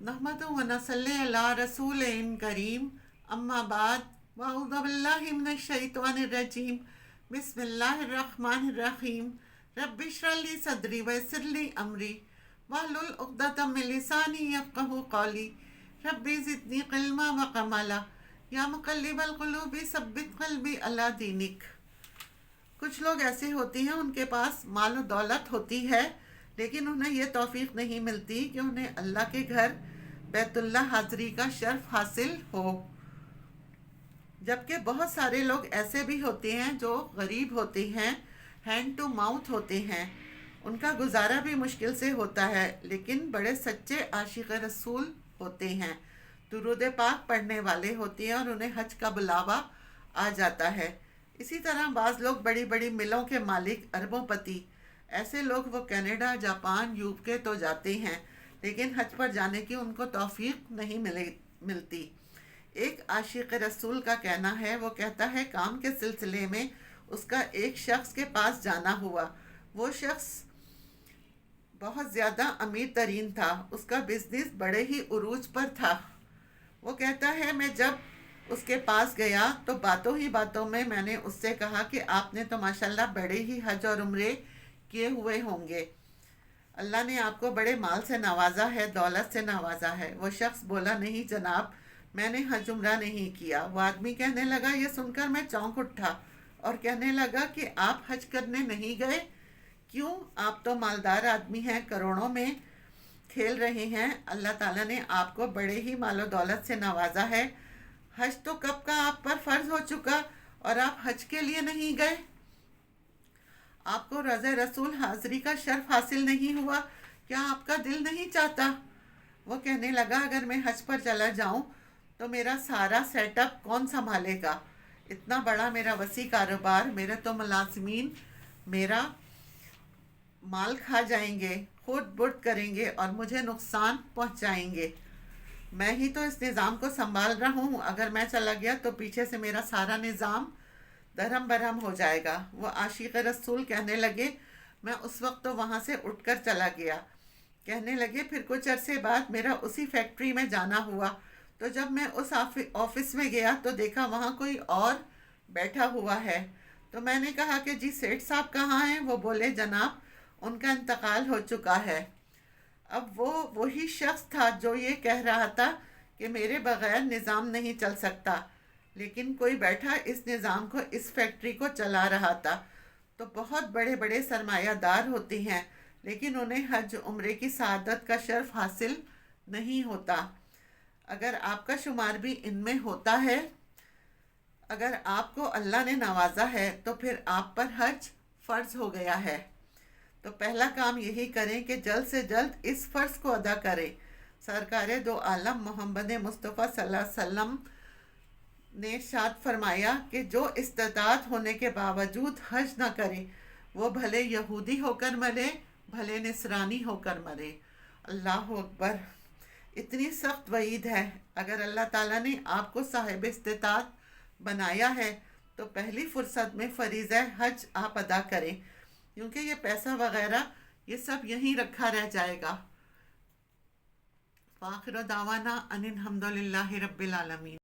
नहमदुहु व नसल्ली अला रसूलिन करीम अम्मा बाद वअऊज़ु बिल्लाहि मिनश शैतानिर रजीम बिस्मिल्लाहिर रहमानिर रहीम रब्बि इश्रह ली सदरी व यस्सिर ली अमरी वहलुल उक़दतम मिन लिसानी यफ़क़हू क़ौली रब्बि ज़िदनी इल्मा व कमाला या मुक़ल्लिबल क़ुलूबि सब्बित क़ल्बी अला दीनिक। कुछ लोग ऐसे होते हैं, उनके पास माल और दौलत होती है, लेकिन उन्हें यह तौफीक नहीं मिलती कि उन्हें अल्लाह के घर बैतुल्लाह हाज़री का शर्फ हासिल हो। जबकि बहुत सारे लोग ऐसे भी होते हैं जो गरीब होते हैं, हैंड टू माउथ होते हैं, उनका गुजारा भी मुश्किल से होता है, लेकिन बड़े सच्चे आशिक रसूल होते हैं, दुरूद पाक पढ़ने वाले होते हैं और उन्हें हज का बुलावा आ जाता है। इसी तरह बाज़ लोग बड़ी बड़ी मिलों के मालिक, अरबोंपति, ऐसे लोग वो कनाडा, जापान, यूके तो जाते हैं, लेकिन हज पर जाने की उनको तौफीक नहीं मिलती। एक आशिक रसूल का कहना है, वो कहता है काम के सिलसिले में उसका एक शख्स के पास जाना हुआ। वो शख्स बहुत ज़्यादा अमीर तरीन था, उसका बिजनेस बड़े ही उरूज पर था। वो कहता है मैं जब उसके पास गया तो बातों ही बातों में मैंने उससे कहा कि आपने तो माशाल्लाह बड़े ही हज और उम्रे किए हुए होंगे, अल्लाह ने आपको बड़े माल से नवाजा है, दौलत से नवाजा है। वो शख्स बोला नहीं जनाब, मैंने हज उम्रा नहीं किया। वो आदमी कहने लगा, ये सुनकर मैं चौंक उठा और कहने लगा कि आप हज करने नहीं गए? क्यों? आप तो मालदार आदमी हैं, करोड़ों में खेल रहे हैं, अल्लाह ताला ने आपको बड़े ही मालो दौलत से नवाजा है, हज तो कब का आप पर फ़र्ज हो चुका और आप हज के लिए नहीं गए? आपको रज़ा रसूल हाज़री का शर्फ हासिल नहीं हुआ? क्या आपका दिल नहीं चाहता? वो कहने लगा अगर मैं हज पर चला जाऊं तो मेरा सारा सेटअप कौन संभालेगा? इतना बड़ा मेरा वसी कारोबार, मेरे तो मुलाजिमीन मेरा माल खा जाएंगे, खुद बुर्द करेंगे और मुझे नुकसान पहुंचाएंगे। मैं ही तो इस निज़ाम को संभाल रहा हूँ, अगर मैं चला गया तो पीछे से मेरा सारा निज़ाम दरहम बरहम हो जाएगा। वो आशिक रसूल कहने लगे मैं उस वक्त तो वहाँ से उठकर चला गया। कहने लगे फिर कुछ अरसे बाद मेरा उसी फैक्ट्री में जाना हुआ, तो जब मैं उस ऑफिस में गया तो देखा वहाँ कोई और बैठा हुआ है। तो मैंने कहा कि जी सेठ साहब कहाँ हैं? वो बोले जनाब उनका इंतकाल हो चुका है। अब वो वही शख्स था जो ये कह रहा था कि मेरे बग़ैर निज़ाम नहीं चल सकता, लेकिन कोई बैठा इस निज़ाम को, इस फैक्ट्री को चला रहा था। तो बहुत बड़े बड़े सरमायादार होते हैं, लेकिन उन्हें हज उम्रे की सआदत का शर्फ हासिल नहीं होता। अगर आपका शुमार भी इनमें होता है, अगर आपको अल्लाह ने नवाजा है तो फिर आप पर हज फ़र्ज़ हो गया है। तो पहला काम यही करें कि जल्द से जल्द इस फ़र्ज़ को अदा करें। सरकार दो आलम मोहम्मद मुस्तफ़ा सल्लल्लाहु अलैहि वसल्लम ने इरशाद फरमाया कि जो इस्तिताअत होने के बावजूद हज ना करे वो भले यहूदी होकर मरे, भले नसरानी होकर मरे। अल्लाह अकबर, इतनी सख्त वईद है। अगर अल्लाह ताला ने आपको साहिब इस्तिताअत बनाया है तो पहली फुर्सत में फ़रीज़ा हज आप अदा करें, क्योंकि ये पैसा वगैरह ये सब यहीं रखा रह जाएगा। फ़ाखिर दावाना अनिल हम्दुलिल्लाहि रब्बिल आलमीन।